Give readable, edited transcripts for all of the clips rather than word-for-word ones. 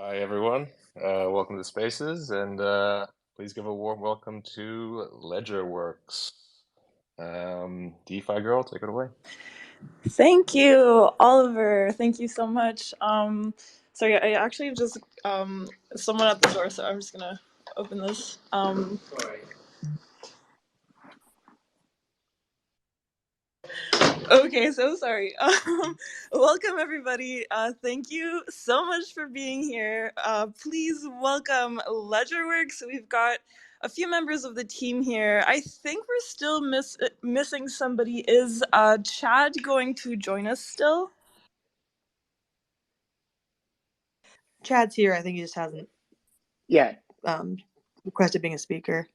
Hi, everyone. Welcome to Spaces, and please give a warm welcome to LedgerWorks. DeFi girl, take it away. Thank you, Oliver. Thank you so much. Sorry, I actually just someone at the door, so I'm just gonna open this. Okay, so sorry. Welcome everybody. Thank you so much for being here. Please welcome LedgerWorks. We've got a few members of the team here. I think we're still missing somebody. Is Chad going to join us still? Chad's here. I think he just hasn't requested being a speaker.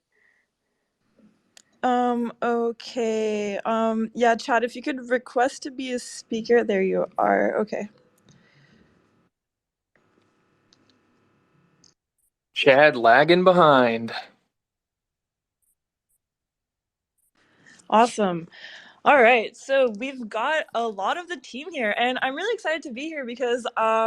Okay. Yeah, Chad, if you could request to be a speaker, there you are. Okay. Chad lagging behind. Awesome. All right, so we've got a lot of the team here, and I'm really excited to be here because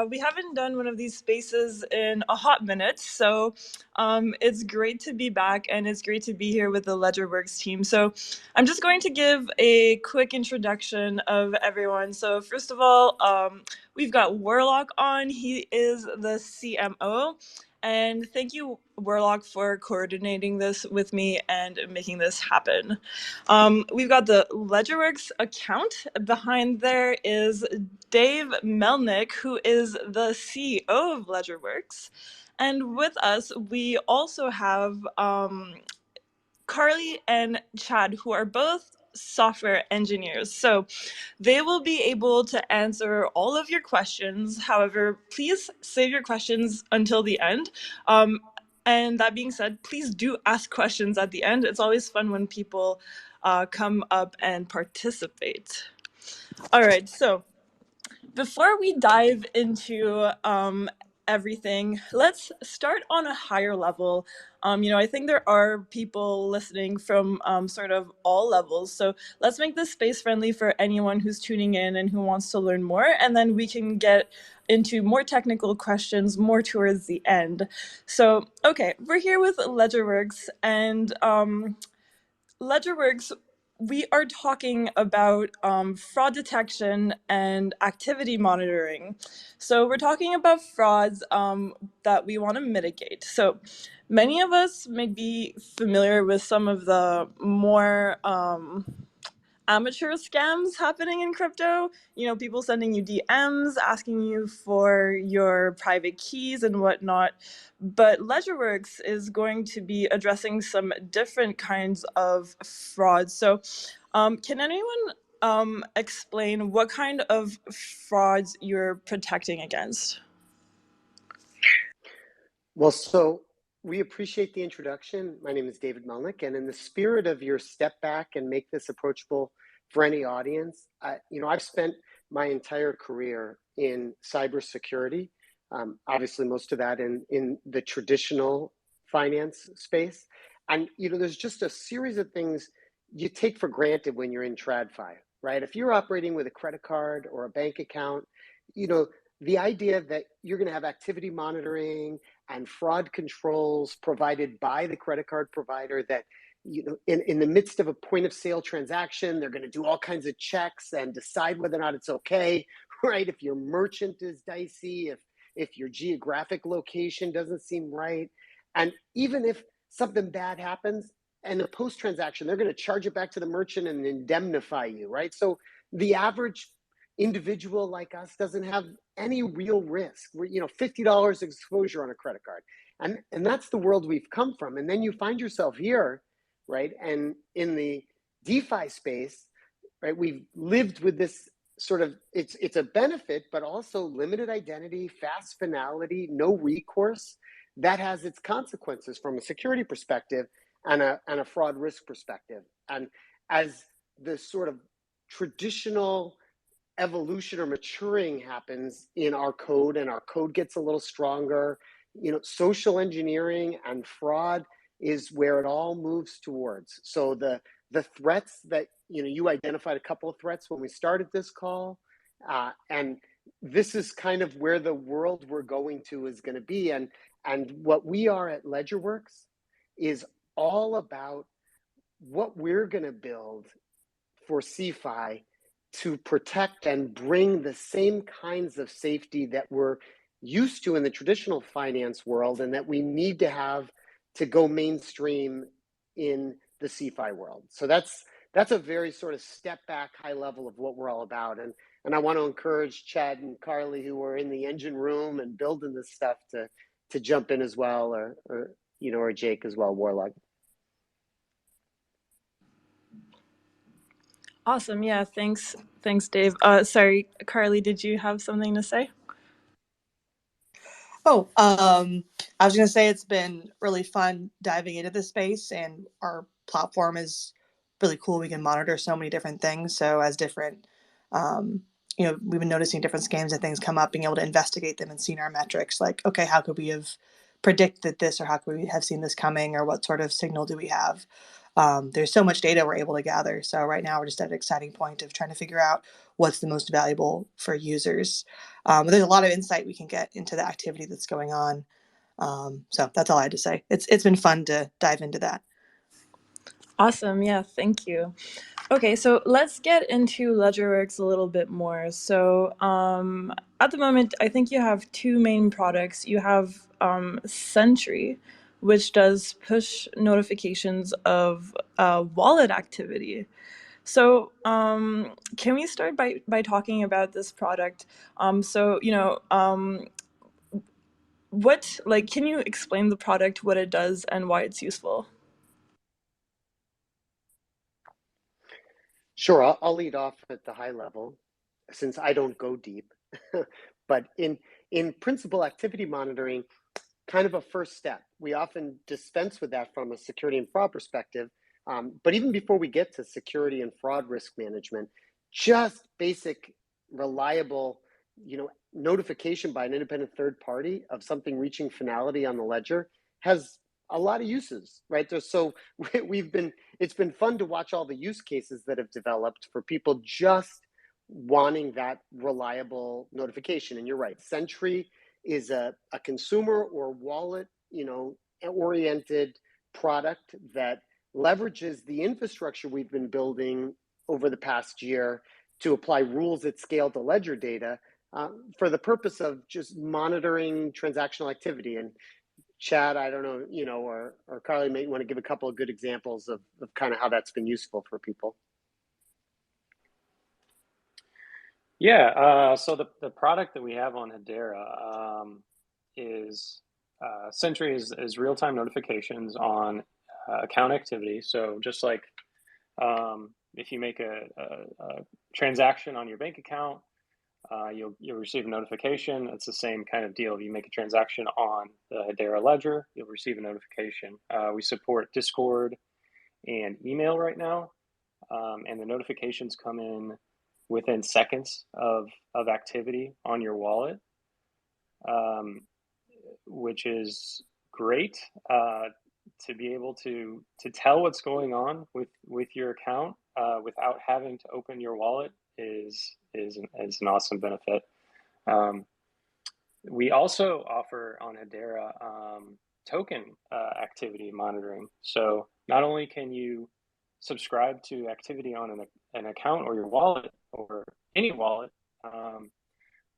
we haven't done one of these spaces in a hot minute. So it's great to be back, and it's great to be here with the LedgerWorks team. So I'm just going to give a quick introduction of everyone. So first of all, we've got Warlock on. He is the CMO. And thank you, Warlock, for coordinating this with me and making this happen. We've got the LedgerWorks account. Behind there is Dave Melnick, who is the CEO of LedgerWorks. And with us, we also have Carly and Chad, who are both software engineers. So they will be able to answer all of your questions. However, please save your questions until the end. And that being said, please do ask questions at the end. It's always fun when people come up and participate. All right, so before we dive into everything, let's start on a higher level. I think there are people listening from sort of all levels. So let's make this space friendly for anyone who's tuning in and who wants to learn more. And then we can get into more technical questions more towards the end. So, okay, we're here with LedgerWorks, and LedgerWorks, we are talking about fraud detection and activity monitoring. So we're talking about frauds that we want to mitigate. So many of us may be familiar with some of the more amateur scams happening in crypto. People sending you DMs, asking you for your private keys and whatnot. But LedgerWorks is going to be addressing some different kinds of frauds. So can anyone explain what kind of frauds you're protecting against? Well, so we appreciate the introduction. My name is David Melnick, and in the spirit of your step back and make this approachable for any audience, I've spent my entire career in cybersecurity, obviously most of that in the traditional finance space. And, there's just a series of things you take for granted when you're in TradFi, right? If you're operating with a credit card or a bank account, the idea that you're going to have activity monitoring and fraud controls provided by the credit card provider, that in the midst of a point of sale transaction, they're going to do all kinds of checks and decide whether or not it's okay, right? If your merchant is dicey, if your geographic location doesn't seem right, and even if something bad happens and a post transaction, they're going to charge it back to the merchant and indemnify you, right? So the average individual like us doesn't have any real risk. We're, $50 exposure on a credit card. And that's the world we've come from. And then you find yourself here, right? And in the DeFi space, right, we've lived with this sort of, it's a benefit, but also limited identity, fast finality, no recourse. That has its consequences from a security perspective and a fraud risk perspective. And as the sort of traditional evolution or maturing happens in our code, and our code gets a little stronger, social engineering and fraud is where it all moves towards. So the threats that you identified, a couple of threats when we started this call, and this is kind of where the world we're going to is going to be. And what we are at LedgerWorks is all about what we're going to build for CeFi to protect and bring the same kinds of safety that we're used to in the traditional finance world and that we need to have to go mainstream in the CeFi world. So that's a very sort of step back high level of what we're all about. And I want to encourage Chad and Carly, who are in the engine room and building this stuff, to jump in as well, or Jake as well, Warlock. Awesome. Yeah, thanks, Dave. Sorry, Carly, did you have something to say? Oh, I was going to say it's been really fun diving into this space, and our platform is really cool. We can monitor so many different things. So as different, we've been noticing different scams and things come up, being able to investigate them and seeing our metrics, like, okay, how could we have predicted this, or how could we have seen this coming, or what sort of signal do we have? There's so much data we're able to gather. So right now we're just at an exciting point of trying to figure out what's the most valuable for users. There's a lot of insight we can get into the activity that's going on. So that's all I had to say. It's been fun to dive into that. Awesome. Yeah, thank you. Okay, so let's get into LedgerWorks a little bit more. So at the moment, I think you have two main products. You have Sentry, which does push notifications of wallet activity. So can we start by talking about this product? Can you explain the product, what it does, and why it's useful? Sure, I'll lead off at the high level since I don't go deep. But in principal activity monitoring, kind of a first step. We often dispense with that from a security and fraud perspective. But even before we get to security and fraud risk management, just basic, reliable, notification by an independent third party of something reaching finality on the ledger has a lot of uses, right? It's been fun to watch all the use cases that have developed for people just wanting that reliable notification. And you're right, Sentry is a consumer or wallet, oriented product that leverages the infrastructure we've been building over the past year to apply rules at scale to ledger data for the purpose of just monitoring transactional activity. And Chad, I don't know, or Carly may want to give a couple of good examples of kind of how that's been useful for people. Yeah, so the product that we have on Hedera is Sentry is real-time notifications on account activity. So just like if you make a transaction on your bank account, you'll receive a notification. It's the same kind of deal. If you make a transaction on the Hedera ledger, you'll receive a notification. We support Discord and email right now, and the notifications come in within seconds of activity on your wallet, which is great to be able to tell what's going on with your account without having to open your wallet is an awesome benefit. We also offer on Hedera token activity monitoring. So not only can you subscribe to activity on an account or your wallet or any wallet,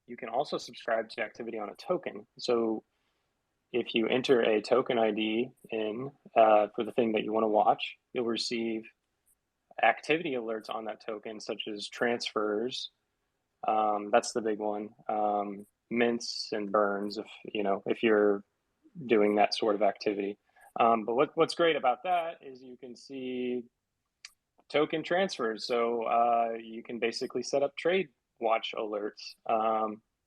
you can also subscribe to activity on a token. So if you enter a token ID in for the thing that you want to watch, you'll receive activity alerts on that token, such as transfers. That's the big one. Mints and burns, if you're doing that sort of activity. But what's great about that is you can see token transfers. So you can basically set up trade watch alerts.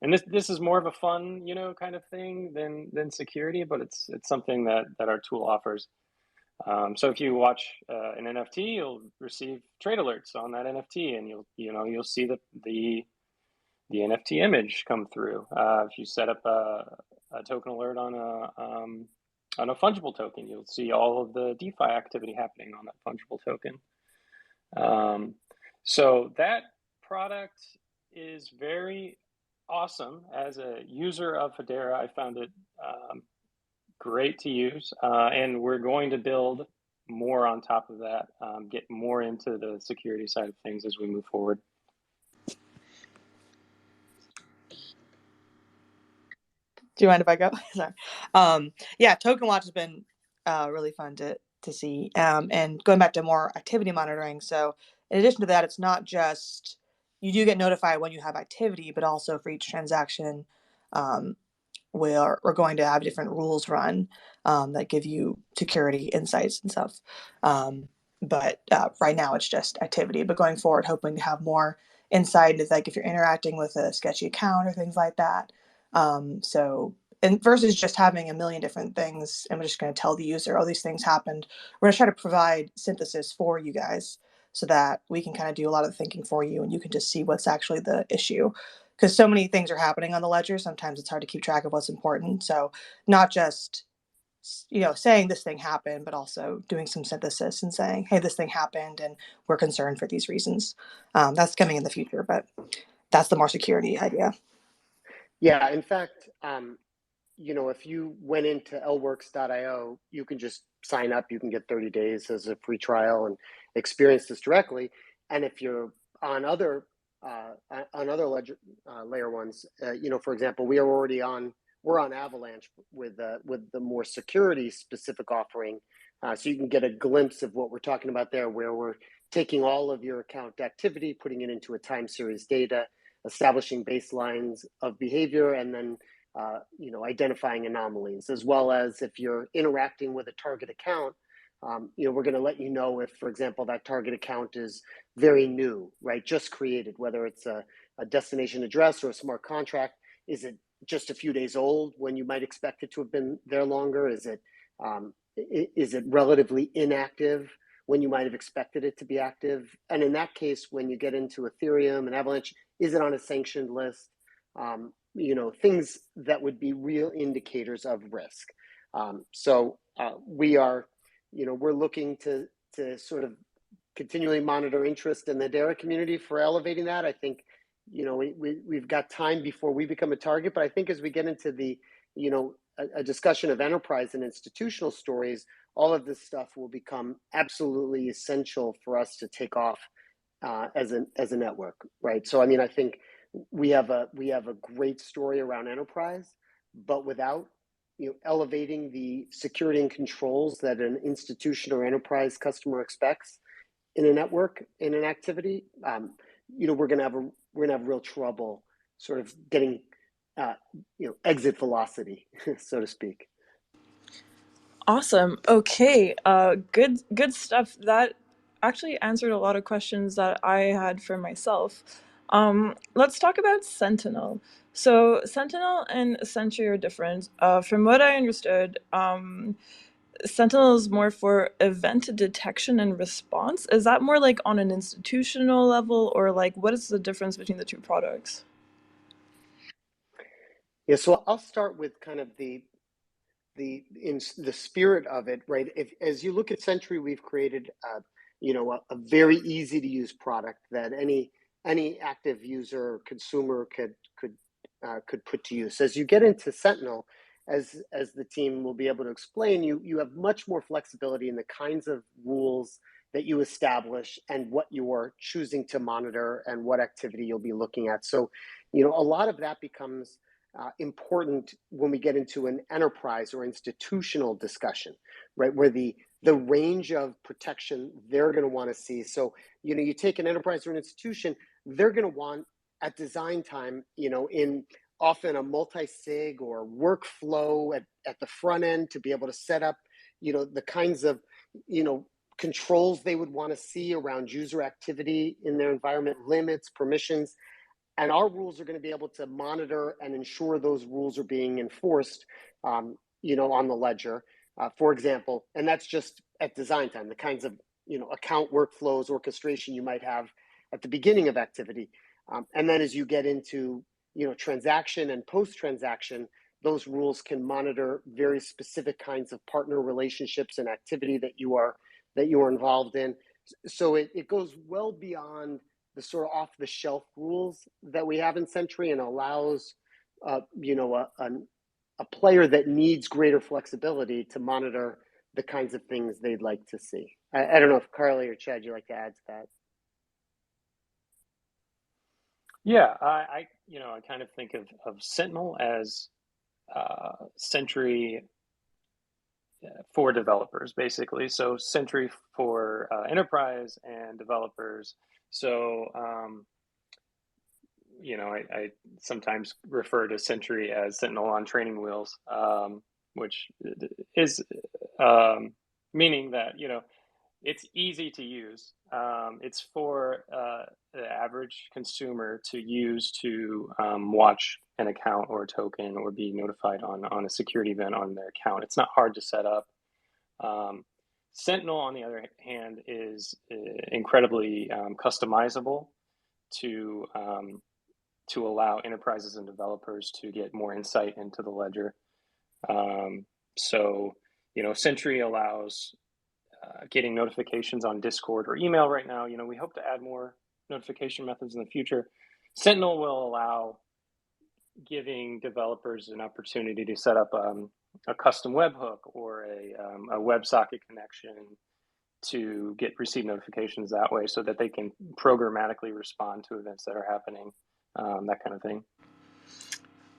And this is more of a fun, kind of thing than security, but it's something that our tool offers. So if you watch an NFT, you'll receive trade alerts on that NFT, and you'll see the NFT image come through. If you set up a token alert on a fungible token, you'll see all of the DeFi activity happening on that fungible token. So that product is very awesome. As a user of Hedera, I found it great to use, and we're going to build more on top of that, get more into the security side of things as we move forward. Do you mind if I go? Sorry. Yeah, Token Watch has been really fun to see. And going back to more activity monitoring. So in addition to that, it's not just you do get notified when you have activity, but also for each transaction, we're going to have different rules run that give you security insights and stuff. But right now it's just activity. But going forward, hoping to have more insight into like if you're interacting with a sketchy account or things like that. So and versus just having a million different things, and we're just going to tell the user, oh, these things happened. We're going to try to provide synthesis for you guys so that we can kind of do a lot of the thinking for you, and you can just see what's actually the issue. Because so many things are happening on the ledger, sometimes it's hard to keep track of what's important. So not just saying this thing happened, but also doing some synthesis and saying, hey, this thing happened, and we're concerned for these reasons. That's coming in the future, but that's the more security idea. Yeah, in fact, if you went into lworks.io, you can just sign up. You can get 30 days as a free trial and experience this directly. And if you're on other ledger layer ones, for example, we're on Avalanche with the more security specific offering, so you can get a glimpse of what we're talking about there, where we're taking all of your account activity, putting it into a time series data, establishing baselines of behavior, and then identifying anomalies, as well as if you're interacting with a target account, we're going to let you know if, for example, that target account is very new, right? Just created, whether it's a destination address or a smart contract. Is it just a few days old when you might expect it to have been there longer? Is it relatively inactive when you might have expected it to be active? And in that case, when you get into Ethereum and Avalanche, is it on a sanctioned list? Things that would be real indicators of risk. We're looking to sort of continually monitor interest in the Hedera community for elevating that. I think, we've got time before we become a target, but I think as we get into the, a discussion of enterprise and institutional stories, all of this stuff will become absolutely essential for us to take off as a network, right? So, I think we have a great story around enterprise, but without elevating the security and controls that an institution or enterprise customer expects in a network, in an activity, we're gonna have real trouble sort of getting exit velocity, so to speak. Awesome. Okay. Good stuff. That actually answered a lot of questions that I had for myself. Let's talk about Sentinel. So Sentinel and Sentry are different. From what I understood, Sentinel is more for event detection and response. Is that more like on an institutional level, or like what is the difference between the two products? Yeah, so I'll start with kind of in the spirit of it, right? As you look at Sentry, we've created a very easy to use product that any active user or consumer could put to use. As you get into Sentinel, as the team will be able to explain, you have much more flexibility in the kinds of rules that you establish and what you are choosing to monitor and what activity you'll be looking at. So, a lot of that becomes important when we get into an enterprise or institutional discussion, right? Where the range of protection they're going to want to see. So, you take an enterprise or an institution, they're going to want at design time, in often a multi-sig or workflow at the front end to be able to set up, the kinds of, controls they would want to see around user activity in their environment, limits, permissions. And our rules are going to be able to monitor and ensure those rules are being enforced, on the ledger, for example. And that's just at design time, the kinds of, account workflows, orchestration you might have at the beginning of activity. And then as you get into, transaction and post-transaction, those rules can monitor very specific kinds of partner relationships and activity that you are involved in. So it goes well beyond sort of off-the-shelf rules that we have in Sentry, and allows a player that needs greater flexibility to monitor the kinds of things they'd like to see. I don't know if Carly or Chad, you'd like to add to that. Yeah, I kind of think of Sentinel as Sentry for developers, basically. So Sentry for enterprise and developers. So I sometimes refer to Sentry as Sentinel on training wheels, which is meaning that it's easy to use. It's for the average consumer to use to watch an account or a token or be notified on a security event on their account. It's not hard to set up. Sentinel, on the other hand, is incredibly customizable to allow enterprises and developers to get more insight into the ledger. So Sentry allows getting notifications on Discord or email right now. We hope to add more notification methods in the future. Sentinel will allow giving developers an opportunity to set up a custom webhook or a WebSocket connection to receive notifications that way, so that they can programmatically respond to events that are happening, that kind of thing.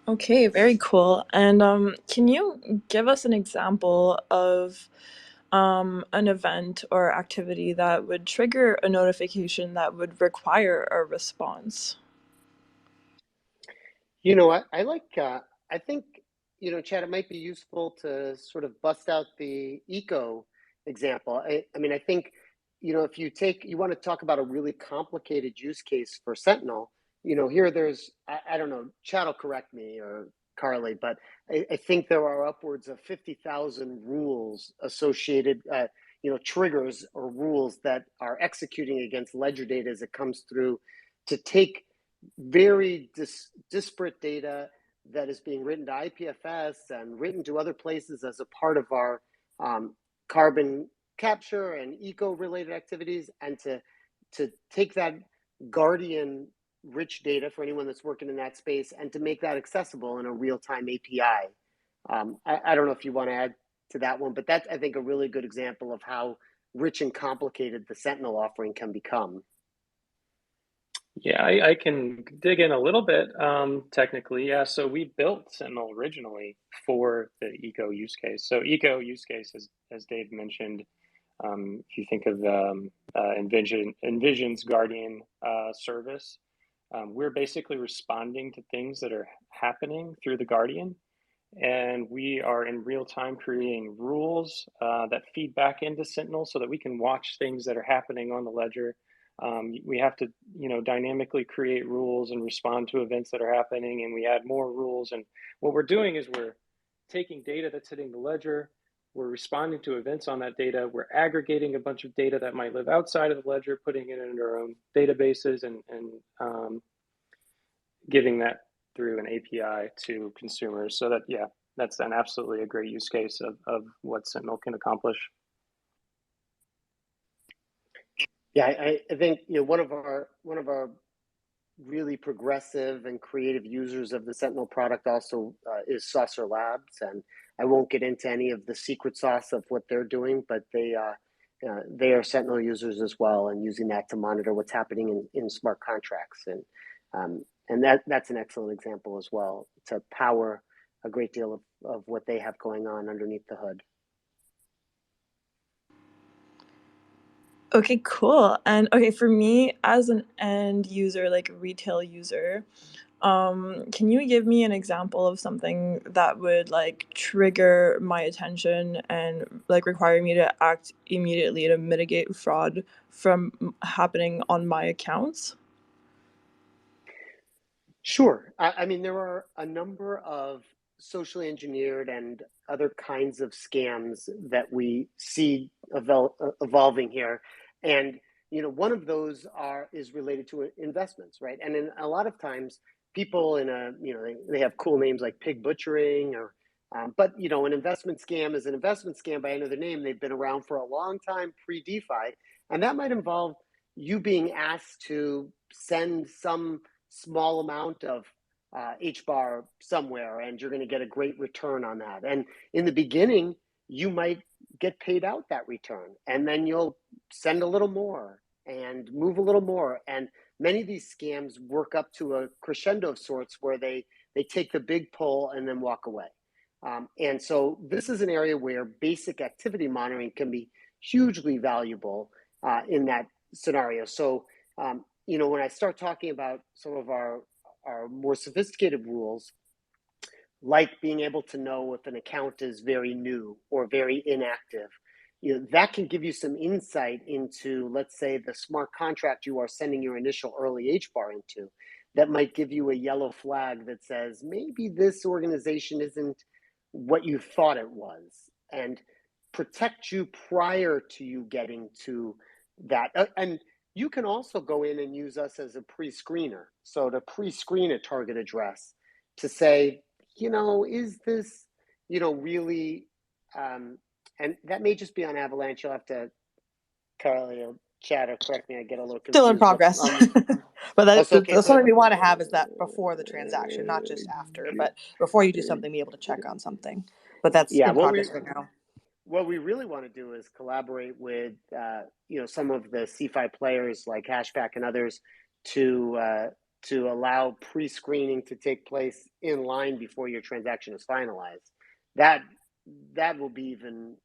Okay, very cool. And can you give us an example of an event or activity that would trigger a notification that would require a response? I think, Chad, it might be useful to sort of bust out the eco example. I think, if you want to talk about a really complicated use case for Sentinel, here there's, I don't know, Chad will correct me, or Carly, but I think there are upwards of 50,000 rules associated, triggers or rules that are executing against ledger data as it comes through, to take very disparate data that is being written to IPFS and written to other places as a part of our carbon capture and eco-related activities, and to take that Guardian rich data for anyone that's working in that space, and to make that accessible in a real-time API. I don't know if you want to add to that one, but that's, I think, a really good example of how rich and complicated the Sentinel offering can become. Yeah, I can dig in a little bit technically. Yeah, so we built Sentinel originally for the eco use case. So eco use case, as Dave mentioned, if you think of Envision's Guardian service, we're basically responding to things that are happening through the Guardian. And we are in real time creating rules that feed back into Sentinel so that we can watch things that are happening on the ledger. We have to, dynamically create rules and respond to events that are happening, and we add more rules. And what we're doing is we're taking data that's hitting the ledger, we're responding to events on that data, we're aggregating a bunch of data that might live outside of the ledger, putting it into our own databases, and giving that through an API to consumers. So that, yeah, that's absolutely a great use case of what Sentinel can accomplish. Yeah, I think one of our really progressive and creative users of the Sentinel product also is Saucer Labs, and I won't get into any of the secret sauce of what they're doing, but they are Sentinel users as well, and using that to monitor what's happening in smart contracts, and that's an excellent example as well, to power a great deal of what they have going on underneath the hood. Okay, cool. And okay, for me as an end user, like a retail user, can you give me an example of something that would like trigger my attention and like require me to act immediately to mitigate fraud from happening on my accounts? Sure. I mean, there are a number of socially engineered and other kinds of scams that we see evolving here. And, one of those is related to investments, right? And in a lot of times, people they have cool names like pig butchering, but, an investment scam is an investment scam by another name. They've been around for a long time, pre-DeFi. And that might involve, you being asked to send some small amount of HBAR somewhere, and you're going to get a great return on that. And in the beginning, you might get paid out that return, and then you'll send a little more and move a little more. And many of these scams work up to a crescendo of sorts where they take the big pull and then walk away. And so this is an area where basic activity monitoring can be hugely valuable in that scenario. So, when I start talking about some of our more sophisticated rules, like being able to know if an account is very new or very inactive, that can give you some insight into, let's say, the smart contract you are sending your initial early HBAR into. That might give you a yellow flag that says maybe this organization isn't what you thought it was, and protect you prior to you getting to that. And you can also go in and use us as a pre-screener. So to pre-screen a target address to say, is this, really, and that may just be on Avalanche. You'll have to, Carly, chat or correct me. I get a little confused. Still in progress. But that's okay, something we want to have is that before the transaction, not just after, but before you do something, be able to check on something. But that's in progress right now. What we really want to do is collaborate with, some of the CeFi players like Hashgraph and others to allow pre-screening to take place in line before your transaction is finalized. That will be even,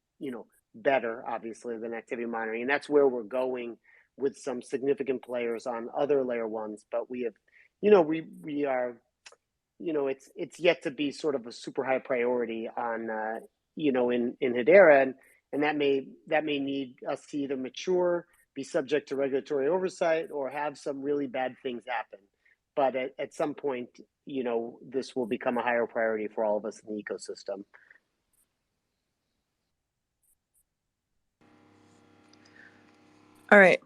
better, obviously, than activity monitoring. And that's where we're going with some significant players on other layer ones. But we have, we are, it's yet to be sort of a super high priority on, in Hedera, and that may need us to either mature, be subject to regulatory oversight, or have some really bad things happen. But at some point, this will become a higher priority for all of us in the ecosystem. All right.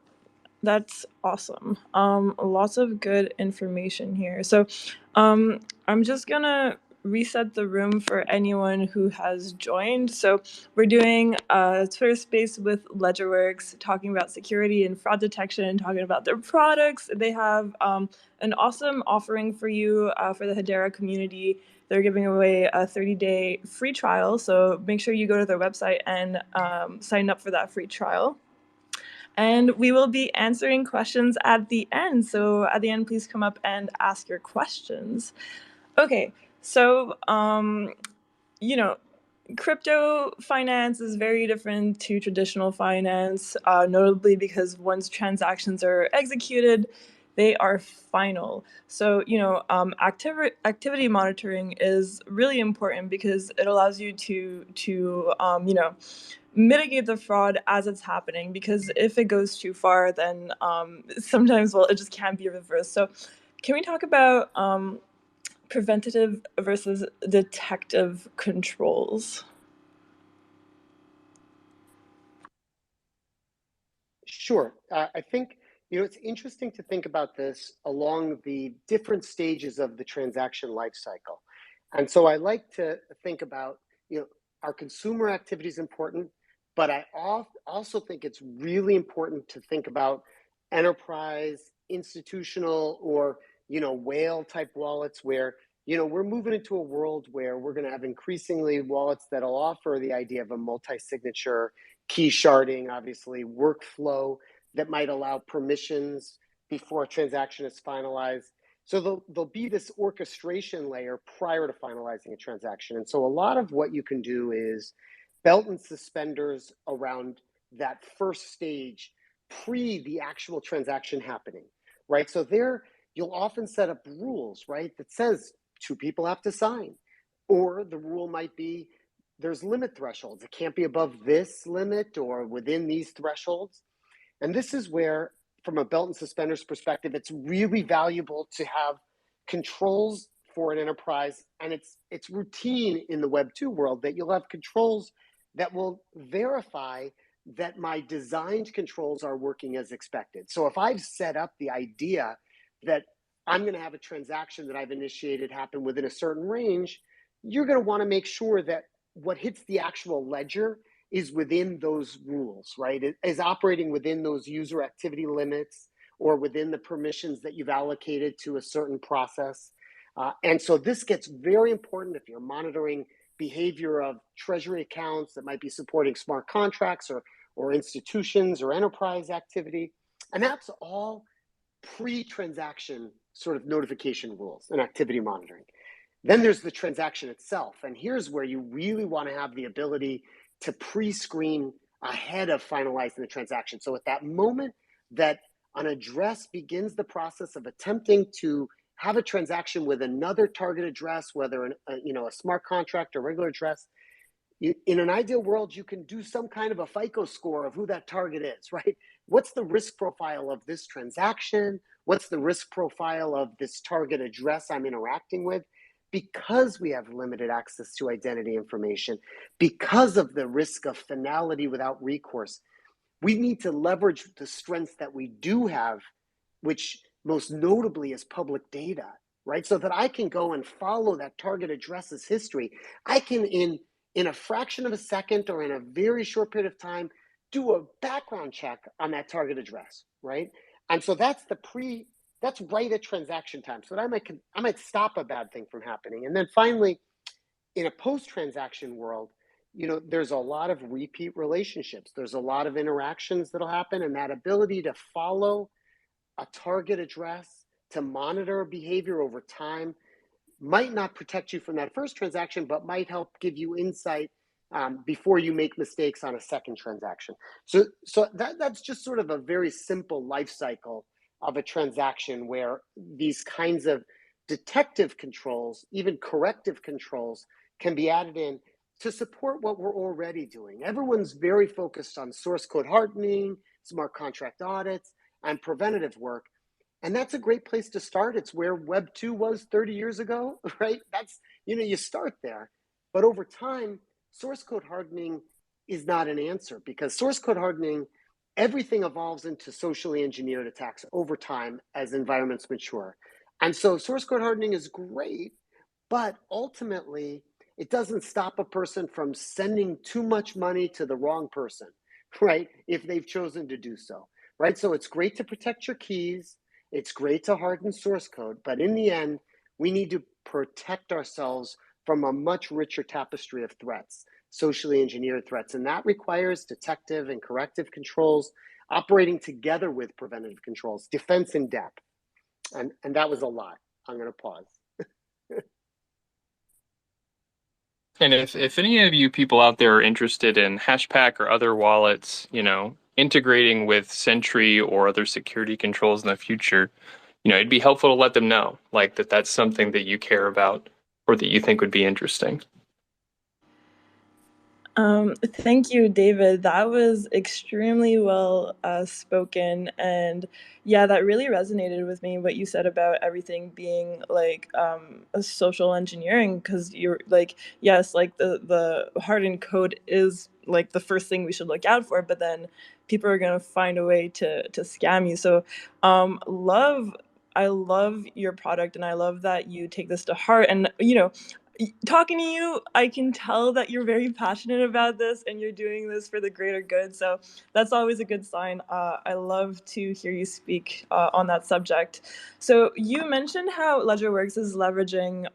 That's awesome. Lots of good information here. So I'm just gonna reset the room for anyone who has joined. So we're doing a Twitter space with LedgerWorks, talking about security and fraud detection, talking about their products. They have an awesome offering for you for the Hedera community. They're giving away a 30-day free trial. So make sure you go to their website and sign up for that free trial. And we will be answering questions at the end. So at the end, please come up and ask your questions. Okay, so, crypto finance is very different to traditional finance, notably because once transactions are executed, they are final. So, activity monitoring is really important because it allows you to mitigate the fraud as it's happening, because if it goes too far, then sometimes, it just can't be reversed. So can we talk about preventative versus detective controls? Sure. I think, it's interesting to think about this along the different stages of the transaction lifecycle. And so I like to think about, our consumer activity is important, but I also think it's really important to think about enterprise, institutional, or, whale type wallets where, we're moving into a world where we're going to have increasingly wallets that'll offer the idea of a multi-signature key sharding, obviously, workflow that might allow permissions before a transaction is finalized. So there'll be this orchestration layer prior to finalizing a transaction. And so a lot of what you can do is belt and suspenders around that first stage pre the actual transaction happening, right? So there you'll often set up rules, right, that says 2 people have to sign. Or the rule might be there's limit thresholds. It can't be above this limit or within these thresholds. And this is where, from a belt and suspenders perspective, it's really valuable to have controls for an enterprise. And it's routine in the Web2 world that you'll have controls that will verify that my designed controls are working as expected. So if I've set up the idea that I'm going to have a transaction that I've initiated happen within a certain range, you're going to want to make sure that what hits the actual ledger is within those rules, right? It is operating within those user activity limits or within the permissions that you've allocated to a certain process. And so this gets very important if you're monitoring behavior of treasury accounts that might be supporting smart contracts or institutions or enterprise activity. And that's all pre-transaction sort of notification rules and activity monitoring. Then there's the transaction itself. And here's where you really want to have the ability to pre-screen ahead of finalizing the transaction. So at that moment that an address begins the process of attempting to have a transaction with another target address, whether a smart contract or regular address, in an ideal world, you can do some kind of a FICO score of who that target is, right? What's the risk profile of this transaction? What's the risk profile of this target address I'm interacting with? Because we have limited access to identity information, because of the risk of finality without recourse, we need to leverage the strengths that we do have, which most notably is public data, right? So that I can go and follow that target address's history. I can, in a fraction of a second or in a very short period of time, do a background check on that target address, right? And so that's right at transaction time. So that I might stop a bad thing from happening. And then finally, in a post-transaction world, there's a lot of repeat relationships. There's a lot of interactions that'll happen, and that ability to follow a target address, to monitor behavior over time, might not protect you from that first transaction, but might help give you insight before you make mistakes on a second transaction. So that's just sort of a very simple life cycle of a transaction where these kinds of detective controls, even corrective controls, can be added in to support what we're already doing. Everyone's very focused on source code hardening, smart contract audits, and preventative work. And that's a great place to start. It's where Web 2 was 30 years ago, right? That's, you start there. But over time, source code hardening is not an answer, because source code hardening, everything evolves into socially engineered attacks over time as environments mature. And so source code hardening is great, but ultimately it doesn't stop a person from sending too much money to the wrong person, right? If they've chosen to do so, right? So it's great to protect your keys. It's great to harden source code, but in the end, we need to protect ourselves from a much richer tapestry of threats, socially engineered threats. And that requires detective and corrective controls operating together with preventative controls, defense in depth. And that was a lot. I'm going to pause. And if any of you people out there are interested in Hashpack or other wallets, integrating with Sentry or other security controls in the future, it'd be helpful to let them know, like that's something that you care about or that you think would be interesting. Thank you, David. That was extremely well spoken. And yeah, that really resonated with me, what you said about everything being like a social engineering, because you're like, yes, like the hardened code is like the first thing we should look out for, but then people are going to find a way to scam you. So I love your product, and I love that you take this to heart. And, talking to you, I can tell that you're very passionate about this and you're doing this for the greater good. So that's always a good sign. I love to hear you speak on that subject. So you mentioned how LedgerWorks is leveraging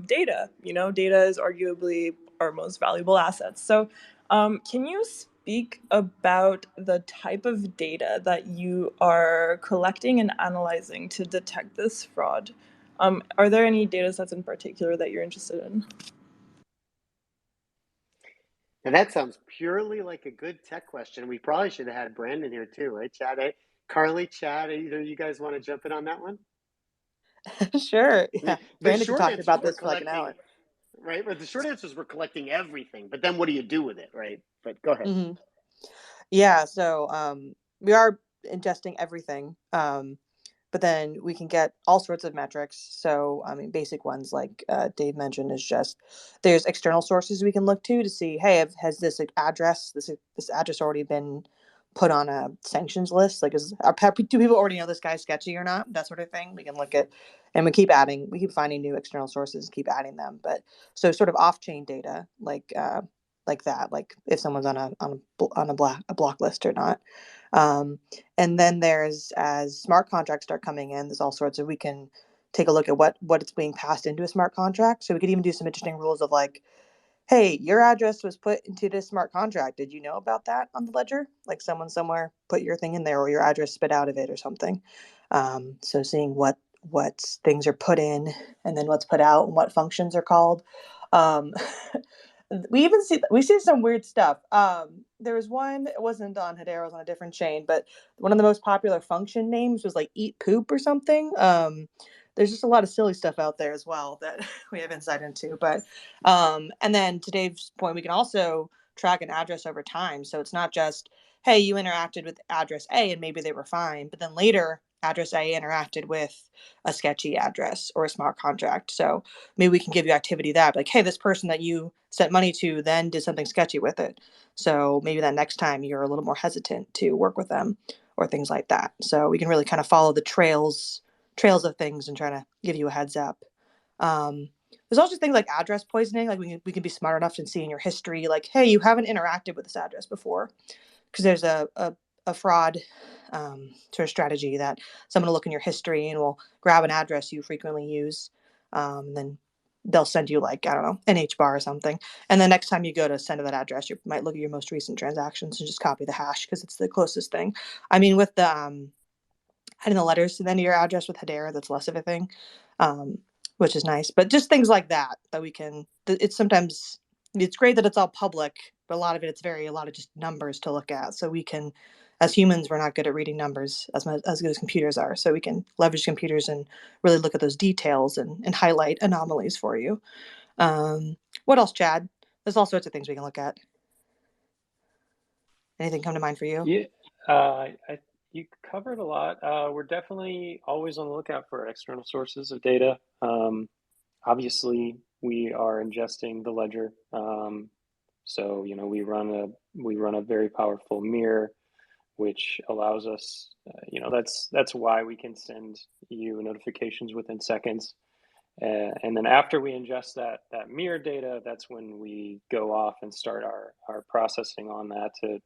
data. Data is arguably our most valuable assets. So can you speak about the type of data that you are collecting and analyzing to detect this fraud? Are there any data sets in particular that you're interested in? And that sounds purely like a good tech question. We probably should have had Brandon here too, right, Chad? Carly, Chad, either of you guys want to jump in on that one? Sure. Yeah. I mean, Brandon can talk about this for like an hour. Right? But the short answer is we're collecting everything, but then what do you do with it, right? But go ahead. Mm-hmm. Yeah, so we are ingesting everything, but then we can get all sorts of metrics. So, I mean, basic ones like Dave mentioned is just there's external sources we can look to see, hey, has this address already been put on a sanctions list? Like, do people already know this guy's sketchy or not? That sort of thing. We can look at, and we keep finding new external sources, keep adding them. But so sort of off-chain data, like like that, like if someone's on a block list or not. And then there's, as smart contracts start coming in, there's all sorts of, we can take a look at what it's being passed into a smart contract. So we could even do some interesting rules of like, hey, your address was put into this smart contract. Did you know about that on the ledger? Like someone somewhere put your thing in there, or your address spit out of it or something. So seeing what things are put in, and then what's put out, and what functions are called. Um, we see some weird stuff. There was one, it wasn't on Hedera, it was on a different chain, but one of the most popular function names was like eat poop or something. There's just a lot of silly stuff out there as well that we have insight into. But and then to Dave's point, we can also track an address over time. So it's not just, hey, you interacted with address A and maybe they were fine, but then later address A interacted with a sketchy address or a smart contract. So maybe we can give you activity that, like, hey, this person that you sent money to then did something sketchy with it. So maybe that next time you're a little more hesitant to work with them or things like that. So we can really kind of follow the trails of things and try to give you a heads up. There's also things like address poisoning. Like we can be smart enough to see in your history, like, hey, you haven't interacted with this address before, because there's a fraud sort of strategy that someone will look in your history and will grab an address you frequently use, and then they'll send you, like, I don't know, an HBAR or something. And the next time you go to send to that address, you might look at your most recent transactions and just copy the hash because it's the closest thing. I mean, with the adding the letters to the end of your address with Hedera, that's less of a thing, which is nice. But just things like that we can. It's sometimes it's great that it's all public, but a lot of it, it's a lot of just numbers to look at. So we can, as humans, we're not good at reading numbers as good as computers are. So we can leverage computers and really look at those details and highlight anomalies for you. What else, Chad? There's all sorts of things we can look at. Anything come to mind for you? Yeah, you covered a lot. We're definitely always on the lookout for external sources of data. Obviously, we are ingesting the ledger. So, we run a very powerful mirror, which allows us, that's why we can send you notifications within seconds. And then after we ingest that mirror data, that's when we go off and start our processing on that to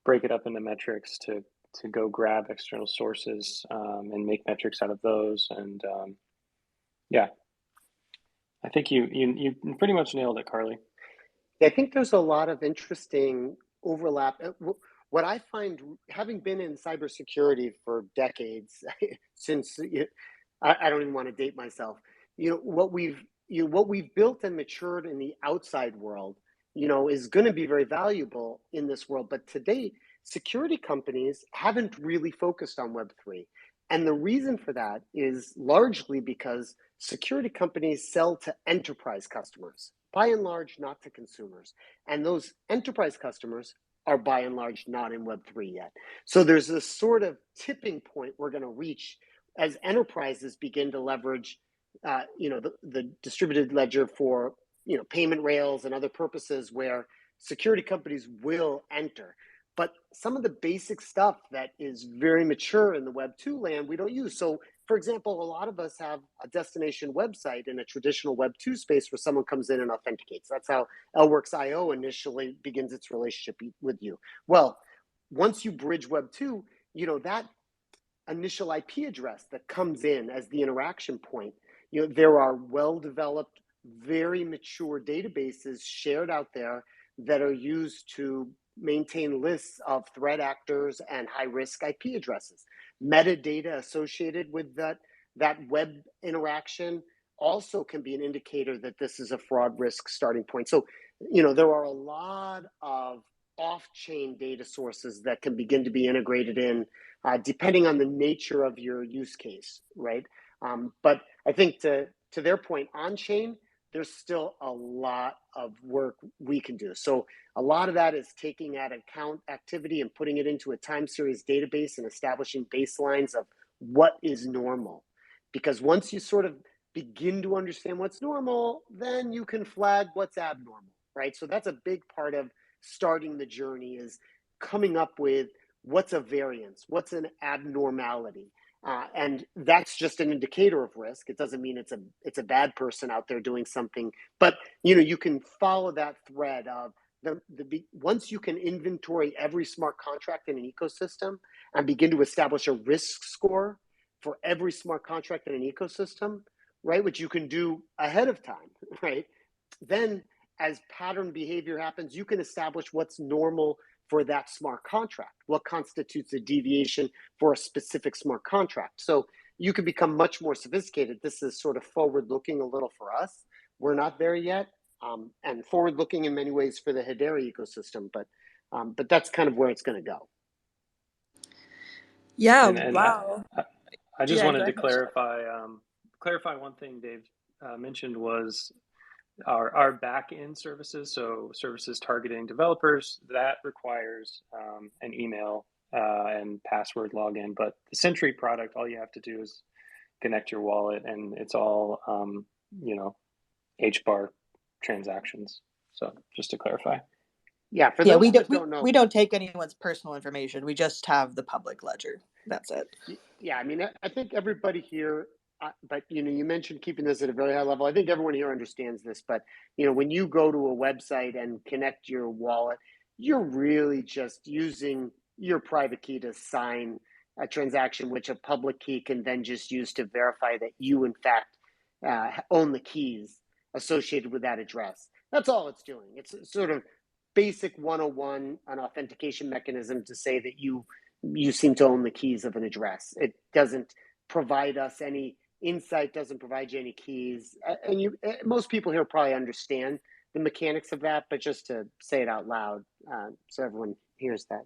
break it up into metrics, to go grab external sources and make metrics out of those. And yeah, I think you pretty much nailed it, Carly. Yeah, I think there's a lot of interesting overlap. What I find, having been in cybersecurity for decades, since I don't even want to date myself, what we've built and matured in the outside world, is going to be very valuable in this world. But to date, security companies haven't really focused on Web3. And the reason for that is largely because security companies sell to enterprise customers, by and large, not to consumers. And those enterprise customers are by and large not in Web3 yet. So there's this sort of tipping point we're going to reach as enterprises begin to leverage the distributed ledger for payment rails and other purposes where security companies will enter. But some of the basic stuff that is very mature in the Web 2 land we don't use. So, for example, a lot of us have a destination website in a traditional Web 2 space where someone comes in and authenticates. That's how LWorks.io initially begins its relationship with you. Well, once you bridge Web 2, that initial IP address that comes in as the interaction point, there are well-developed, very mature databases shared out there that are used to maintain lists of threat actors and high-risk IP addresses. Metadata associated with that web interaction also can be an indicator that this is a fraud risk starting point. So, there are a lot of off-chain data sources that can begin to be integrated in, depending on the nature of your use case, right? But I think to their point, on-chain, there's still a lot of work we can do. So a lot of that is taking that account activity and putting it into a time series database and establishing baselines of what is normal. Because once you sort of begin to understand what's normal, then you can flag what's abnormal, right? So that's a big part of starting the journey, is coming up with what's a variance, what's an abnormality. And that's just an indicator of risk. It doesn't mean it's a bad person out there doing something, but you can follow that thread of once you can inventory every smart contract in an ecosystem and begin to establish a risk score for every smart contract in an ecosystem, right, which you can do ahead of time, right, then as pattern behavior happens, you can establish what's normal for that smart contract, what constitutes a deviation for a specific smart contract. So you can become much more sophisticated. This is sort of forward-looking a little for us. We're not there yet, and forward-looking in many ways for the Hedera ecosystem, but that's kind of where it's going to go. Yeah, And wow. I just Yeah, wanted go to ahead. clarify one thing Dave mentioned was our back-end services, so services targeting developers, that requires an email and password login. But the Sentry product, all you have to do is connect your wallet, and it's all HBAR transactions. So just to clarify. Yeah, for Yeah, those that don't know, we don't take anyone's personal information. We just have the public ledger. That's it. yeah, I mean, I think everybody here, but you mentioned keeping this at a very high level. I think everyone here understands this, but when you go to a website and connect your wallet, you're really just using your private key to sign a transaction, which a public key can then just use to verify that you, in fact, own the keys associated with that address. That's all it's doing. It's sort of basic 101, an authentication mechanism to say that you seem to own the keys of an address. It doesn't provide us any insight, doesn't provide you any keys. And most people here probably understand the mechanics of that, but just to say it out loud so everyone hears that.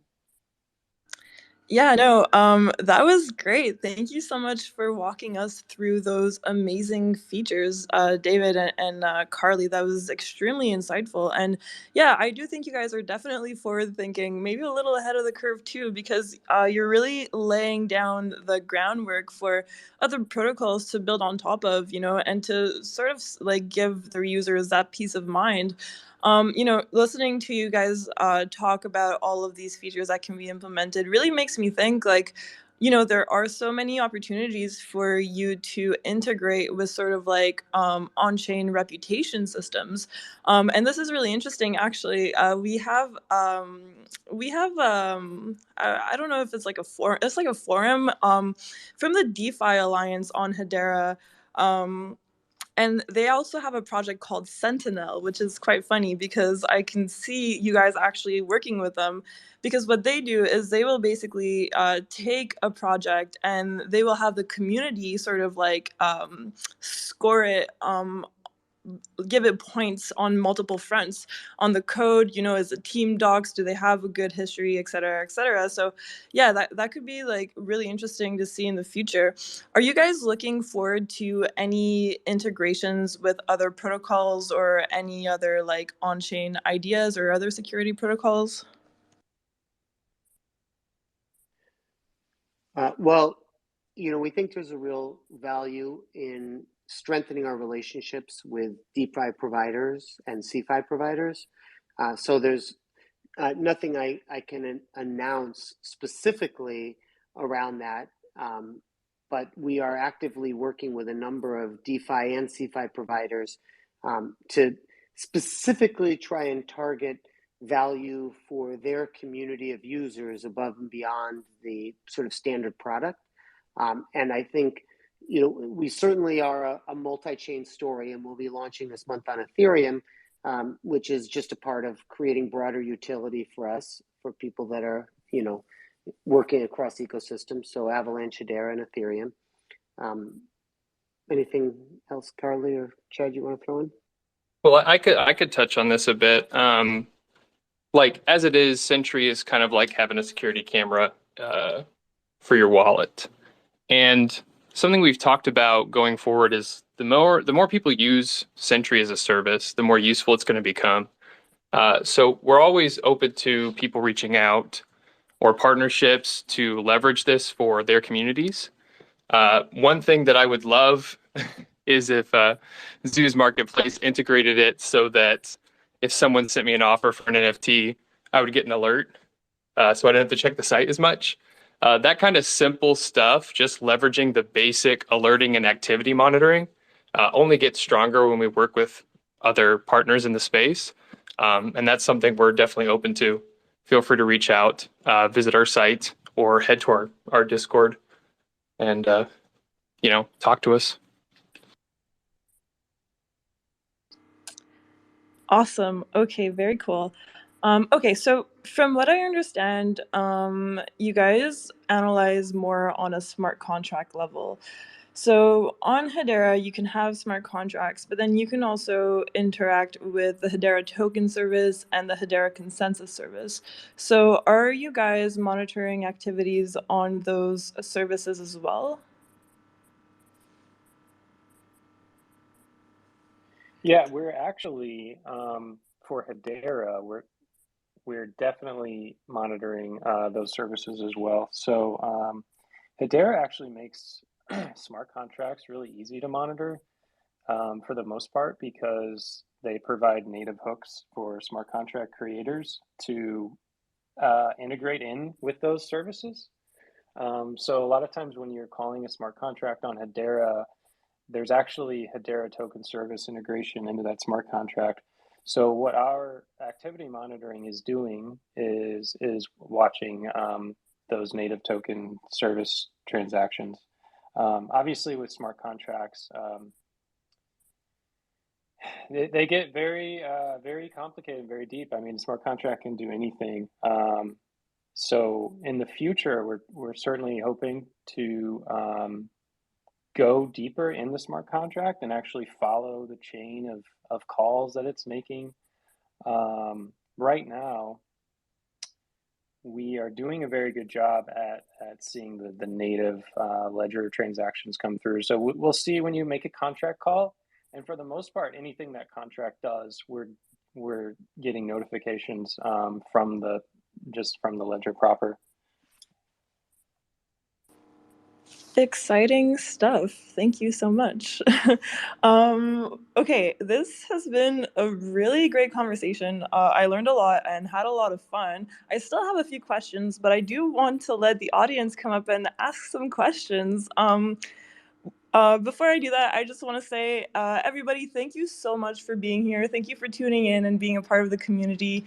Yeah, no, that was great. Thank you so much for walking us through those amazing features, David and Carly. That was extremely insightful. And yeah, I do think you guys are definitely forward thinking, maybe a little ahead of the curve too, because you're really laying down the groundwork for other protocols to build on top of, and to sort of like give their users that peace of mind. Listening to you guys talk about all of these features that can be implemented really makes me think like, there are so many opportunities for you to integrate with sort of like on-chain reputation systems. And this is really interesting, actually. I don't know if it's like a forum. It's like a forum from the DeFi Alliance on Hedera. And they also have a project called Sentinel, which is quite funny because I can see you guys actually working with them. Because what they do is they will basically take a project and they will have the community sort of like score it, give it points on multiple fronts on the code. Is the team docs, do they have a good history, et cetera, et cetera. So yeah, that could be like really interesting to see in the future. Are you guys looking forward to any integrations with other protocols or any other like on-chain ideas or other security protocols? Well, we think there's a real value in strengthening our relationships with DeFi providers and CeFi providers. So there's nothing I can announce specifically around that, but we are actively working with a number of DeFi and CeFi providers to specifically try and target value for their community of users above and beyond the sort of standard product. And I think, we certainly are a multi-chain story, and we'll be launching this month on Ethereum, which is just a part of creating broader utility for us, for people that are, working across ecosystems. So Avalanche, Hedera, and Ethereum. Anything else, Carly or Chad, you want to throw in? Well, I could touch on this a bit. Like as it is, Sentry is kind of like having a security camera for your wallet. And something we've talked about going forward is the more people use Sentry as a service, the more useful it's going to become. So we're always open to people reaching out or partnerships to leverage this for their communities. One thing that I would love is if Zoo's Marketplace integrated it so that if someone sent me an offer for an NFT, I would get an alert, so I didn't have to check the site as much. That kind of simple stuff, just leveraging the basic alerting and activity monitoring, only gets stronger when we work with other partners in the space. And that's something we're definitely open to. Feel free to reach out, visit our site, or head to our Discord and talk to us. Awesome. Okay, very cool. Okay, so from what I understand, you guys analyze more on a smart contract level. So on Hedera, you can have smart contracts, but then you can also interact with the Hedera token service and the Hedera consensus service. So are you guys monitoring activities on those services as well? Yeah, we're actually for Hedera, we're definitely monitoring those services as well. So Hedera actually makes smart contracts really easy to monitor for the most part because they provide native hooks for smart contract creators to integrate in with those services. So a lot of times when you're calling a smart contract on Hedera, there's actually Hedera token service integration into that smart contract. So what our activity monitoring is doing is watching those native token service transactions. Obviously, with smart contracts, they get very complicated, very deep. I mean, a smart contract can do anything. So in the future, we're certainly hoping to go deeper in the smart contract and actually follow the chain of calls that it's making. Right now, we are doing a very good job at seeing the native ledger transactions come through. So we'll see when you make a contract call, and for the most part, anything that contract does, we're getting notifications from the ledger proper. Exciting stuff. Thank you so much. Okay, this has been a really great conversation. I learned a lot and had a lot of fun. I still have a few questions, but I do want to let the audience come up and ask some questions. Before I do that, I just want to say, everybody, thank you so much for being here. Thank you for tuning in and being a part of the community.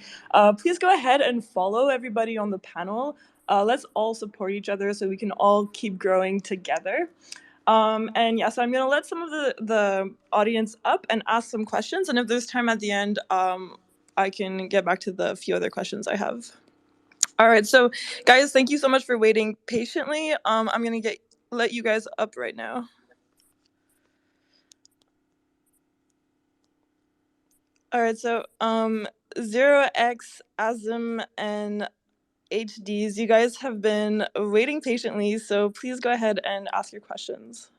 Please go ahead and follow everybody on the panel. Let's all support each other so we can all keep growing together. And yeah, so I'm going to let some of the audience up and ask some questions. And if there's time at the end, I can get back to the few other questions I have. All right, so guys, thank you so much for waiting patiently. I'm going to let you guys up right now. All right, so 0x, Azim, and HDs, you guys have been waiting patiently, so please go ahead and ask your questions.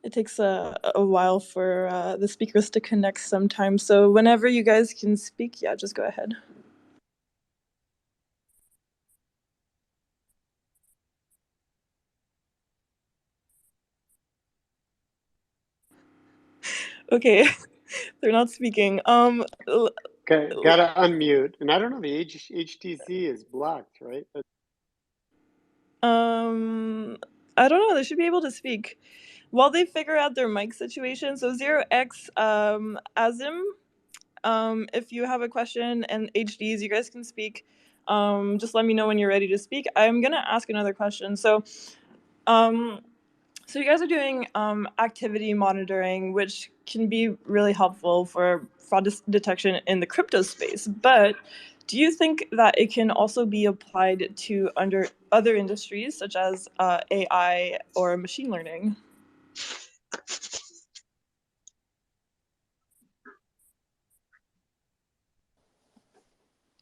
It takes a while for the speakers to connect sometimes, so whenever you guys can speak, yeah, just go ahead. Okay, they're not speaking. Okay, gotta unmute. And I don't know, the HTC is blocked, right? I don't know, they should be able to speak. While they figure out their mic situation, so 0x, Azim, if you have a question, and HDs, you guys can speak. Just let me know when you're ready to speak. I'm gonna ask another question. So you guys are doing activity monitoring, which can be really helpful for fraud detection in the crypto space. But do you think that it can also be applied to under other industries such as AI or machine learning?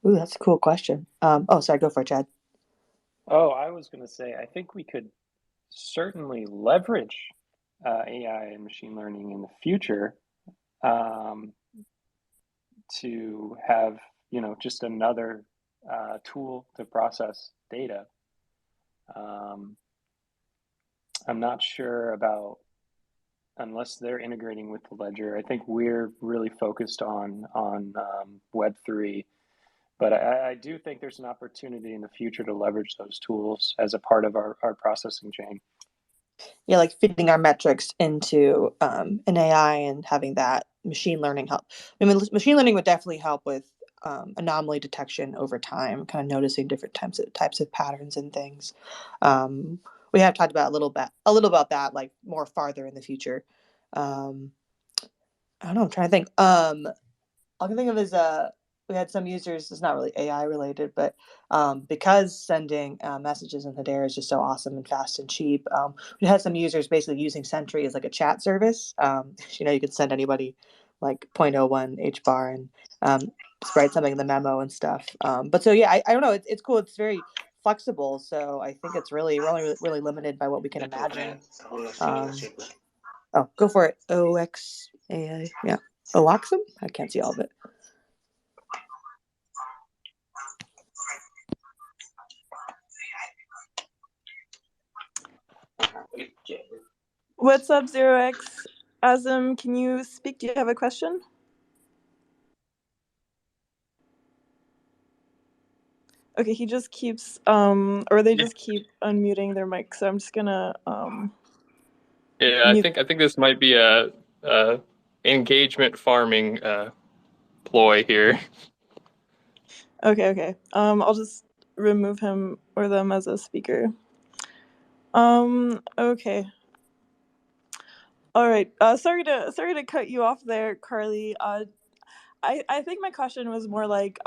Ooh, that's a cool question. Sorry, go for it, Chad. Oh, I was going to say, I think we could certainly leverage AI and machine learning in the future to have, just another tool to process data. I'm not sure about, unless they're integrating with the ledger. I think we're really focused on Web3, But I do think there's an opportunity in the future to leverage those tools as a part of our processing chain. Yeah, like feeding our metrics into an AI and having that machine learning help. I mean, machine learning would definitely help with anomaly detection over time, kind of noticing different types of patterns and things. We have talked about a little about that, like more farther in the future. I don't know. I'm trying to think. All I can think of is we had some users. It's not really AI related, but because sending messages in Hedera is just so awesome and fast and cheap, we had some users basically using Sentry as like a chat service. You could send anybody like 0.01 HBAR and just write something in the memo and stuff. But so yeah, I don't know. It's cool. It's very flexible. So I think it's we're only really limited by what we can imagine. Oh, go for it. OXAI. Yeah. Oaxum? I can't see all of it. What's up, 0x? Azim, can you speak? Do you have a question? Okay, he just keeps or they just keep unmuting their mic, so I'm just gonna Yeah, I think this might be a engagement farming ploy here. Okay. I'll just remove him or them as a speaker. Okay. All right. Sorry to cut you off there, Carly. I think my question was more like,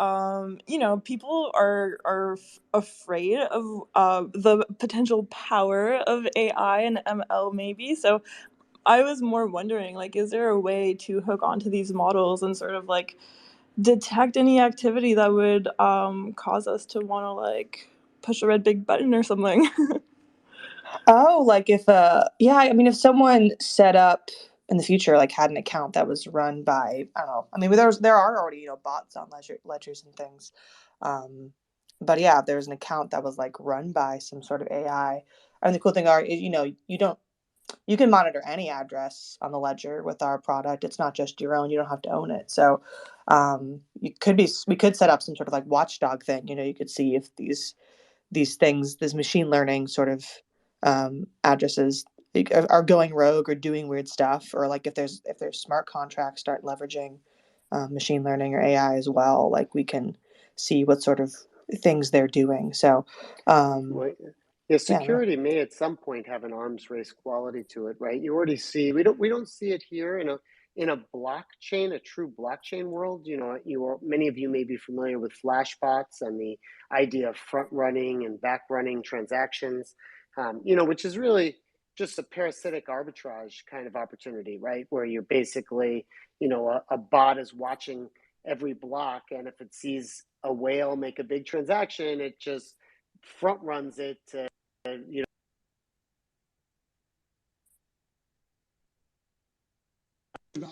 people are afraid of the potential power of AI and ML maybe. So I was more wondering, like, is there a way to hook onto these models and sort of like detect any activity that would cause us to want to like push a red big button or something? Oh, like if I mean if someone set up in the future like had an account that was run by, I don't know. I mean there are already, bots on ledgers and things. But yeah, if there's an account that was like run by some sort of AI. I mean the cool thing is, you can monitor any address on the ledger with our product. It's not just your own. You don't have to own it. So we could set up some sort of like watchdog thing. You could see if these things, this machine learning sort of addresses are going rogue or doing weird stuff, or like if there's smart contracts start leveraging machine learning or AI as well, like we can see what sort of things they're doing. So security may at some point have an arms race quality to it, right? You already see we don't see it here in a blockchain, a true blockchain world. Many of you may be familiar with flashbots and the idea of front running and back running transactions, which is really just a parasitic arbitrage kind of opportunity, right? Where you're basically, a bot is watching every block, and if it sees a whale make a big transaction, it just front runs it to, to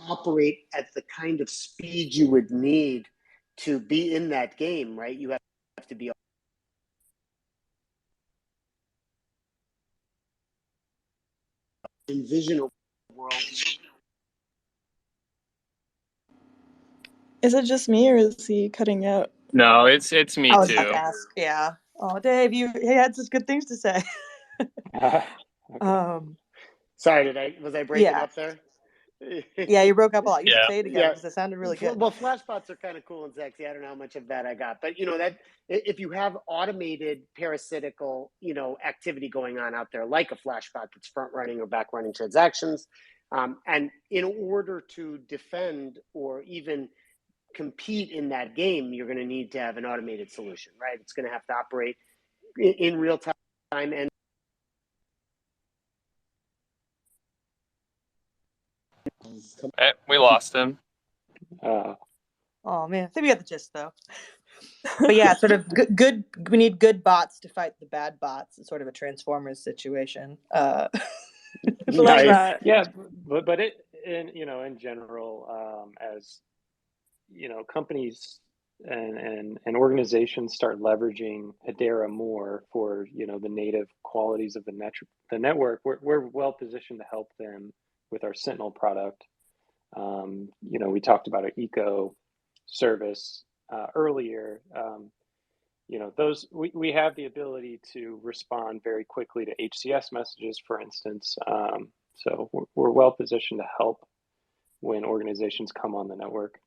operate at the kind of speed you would need to be in that game, right? You have to be envision a world. Is it just me or is he cutting out? No, it's me I was too. about to ask. Yeah. Oh, Dave, you had such good things to say. Okay. Sorry, was I breaking up there? Yeah, you broke up a lot. You should Yeah. say it again because it sounded really good. Well, flashbots are kind of cool and sexy. I don't know how much of that I got, but that if you have automated parasitical, activity going on out there, like a flashbot that's front running or back running transactions, and in order to defend or even compete in that game, you're going to need to have an automated solution, right? It's going to have to operate in real time and We lost him. Oh man, I think we got the gist though. But yeah, sort of good. We need good bots to fight the bad bots. It's sort of a Transformers situation. Love Nice. that. Yeah, but in general, as companies and organizations start leveraging Hedera more for the native qualities of the network, we're well positioned to help them with our Sentinel product. We talked about our eco service earlier, those we have the ability to respond very quickly to HCS messages, for instance. So we're well positioned to help when organizations come on the network.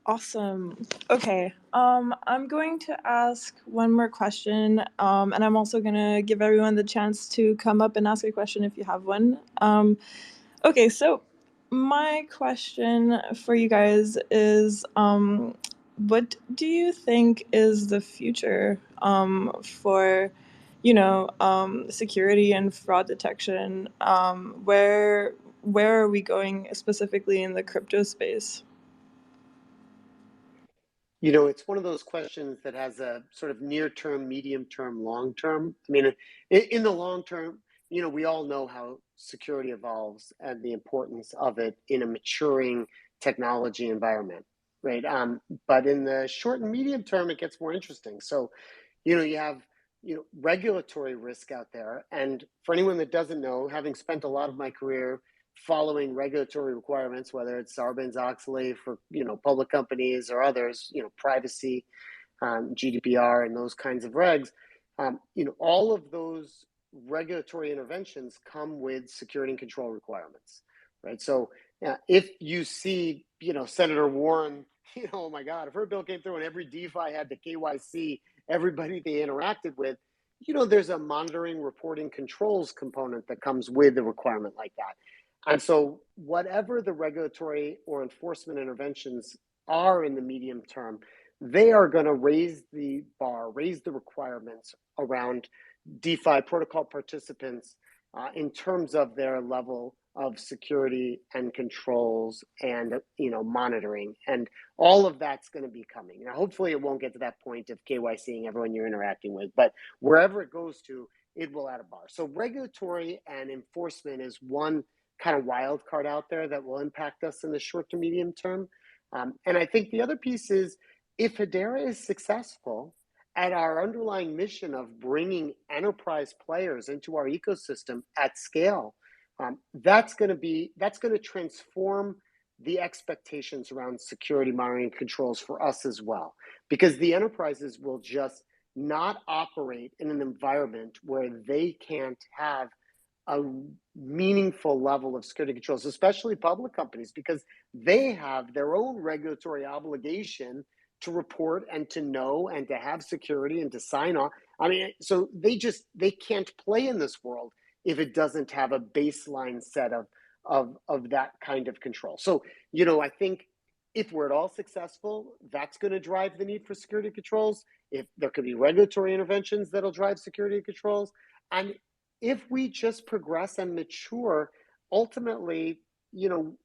Awesome. Okay. I'm going to ask one more question, and I'm also gonna give everyone the chance to come up and ask a question if you have one. Okay, so my question for you guys is, what do you think is the future for, security and fraud detection? Where are we going specifically in the crypto space? It's one of those questions that has a sort of near term, medium term, long term. I mean, in the long term, we all know how security evolves and the importance of it in a maturing technology environment, right? But in the short and medium term, it gets more interesting. So, you have regulatory risk out there. And for anyone that doesn't know, having spent a lot of my career following regulatory requirements, whether it's Sarbanes-Oxley for public companies or others, privacy, GDPR, and those kinds of regs, all of those regulatory interventions come with security and control requirements, right? So if you see, Senator Warren, oh my God, if her bill came through and every DeFi had to KYC everybody they interacted with, there's a monitoring, reporting, controls component that comes with a requirement like that. And so whatever the regulatory or enforcement interventions are in the medium term, they are going to raise the bar, raise the requirements around DeFi protocol participants in terms of their level of security and controls and monitoring, and all of that's going to be coming. Now, hopefully, it won't get to that point of KYCing everyone you're interacting with, but wherever it goes to, it will add a bar. So regulatory and enforcement is one kind of wild card out there that will impact us in the short to medium term. And I think the other piece is, if Hedera is successful at our underlying mission of bringing enterprise players into our ecosystem at scale, that's going to transform the expectations around security monitoring controls for us as well, because the enterprises will just not operate in an environment where they can't have a meaningful level of security controls, especially public companies, because they have their own regulatory obligation to report and to know and to have security and to sign off. I mean, so they can't play in this world if it doesn't have a baseline set of that kind of control. So, I think if we're at all successful, that's going to drive the need for security controls. If there could be regulatory interventions that'll drive security controls, and if we just progress and mature, ultimately,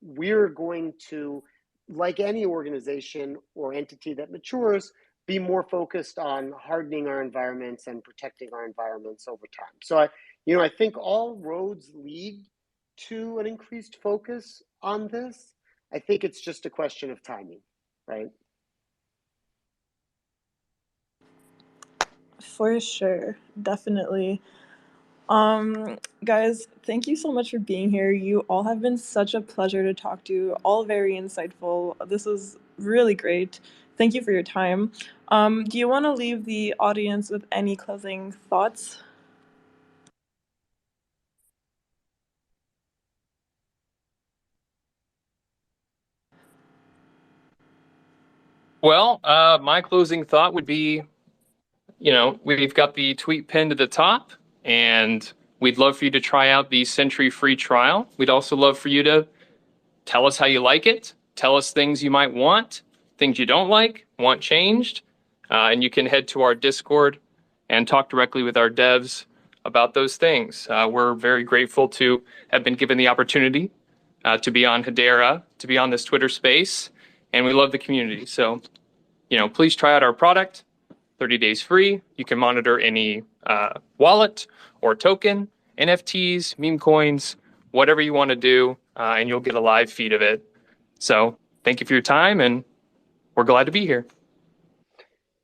we're going to, like any organization or entity that matures, be more focused on hardening our environments and protecting our environments over time. So I think all roads lead to an increased focus on this. I think it's just a question of timing, right? For sure, definitely. Guys, thank you so much for being here. You all have been such a pleasure to talk to, all very insightful. This was really great. Thank you for your time. Do you want to leave the audience with any closing thoughts? Well, my closing thought would be, we've got the tweet pinned at the top, and we'd love for you to try out the Sentry free trial. We'd also love for you to tell us how you like it. Tell us things you might want, things you don't like, want changed. And you can head to our Discord and talk directly with our devs about those things. We're very grateful to have been given the opportunity to be on Hedera, to be on this Twitter space, and we love the community. So, please try out our product. 30 days free. You can monitor any wallet or token, NFTs, meme coins, whatever you want to do, and you'll get a live feed of it. So thank you for your time, and we're glad to be here.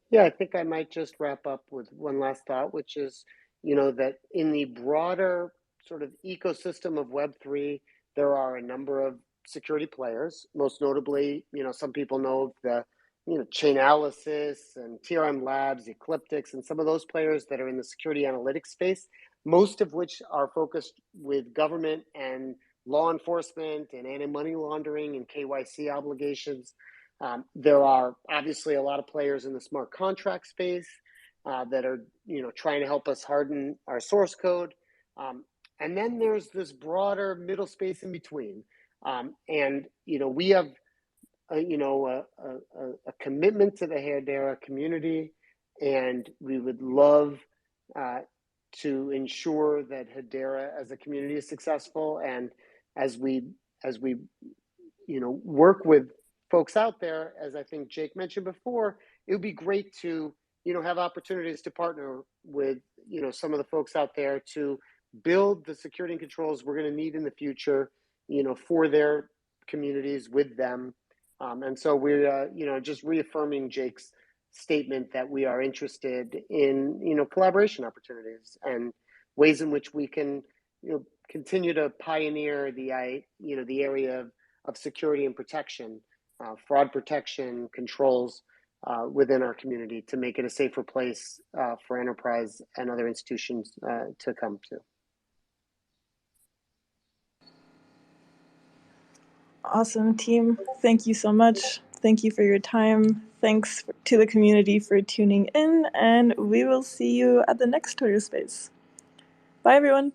Yeah, I think I might just wrap up with one last thought, which is, that in the broader sort of ecosystem of Web3, there are a number of security players, most notably, some people know the, Chainalysis and TRM Labs, Ecliptics, and some of those players that are in the security analytics space, most of which are focused with government and law enforcement and anti-money laundering and KYC obligations. There are obviously a lot of players in the smart contract space that are, trying to help us harden our source code. And then there's this broader middle space in between. And, we have, a commitment to the Hedera community, and we would love to ensure that Hedera as a community is successful. And as we work with folks out there, as I think Jake mentioned before, it would be great to have opportunities to partner with some of the folks out there to build the security and controls we're going to need in the future, for their communities with them. And so we're just reaffirming Jake's statement that we are interested in collaboration opportunities and ways in which we can continue to pioneer the area of security and protection, fraud protection controls within our community to make it a safer place for enterprise and other institutions to come to. Awesome, team. Thank you so much. Thank you for your time. Thanks to the community for tuning in, and we will see you at the next Twitter Space. Bye, everyone.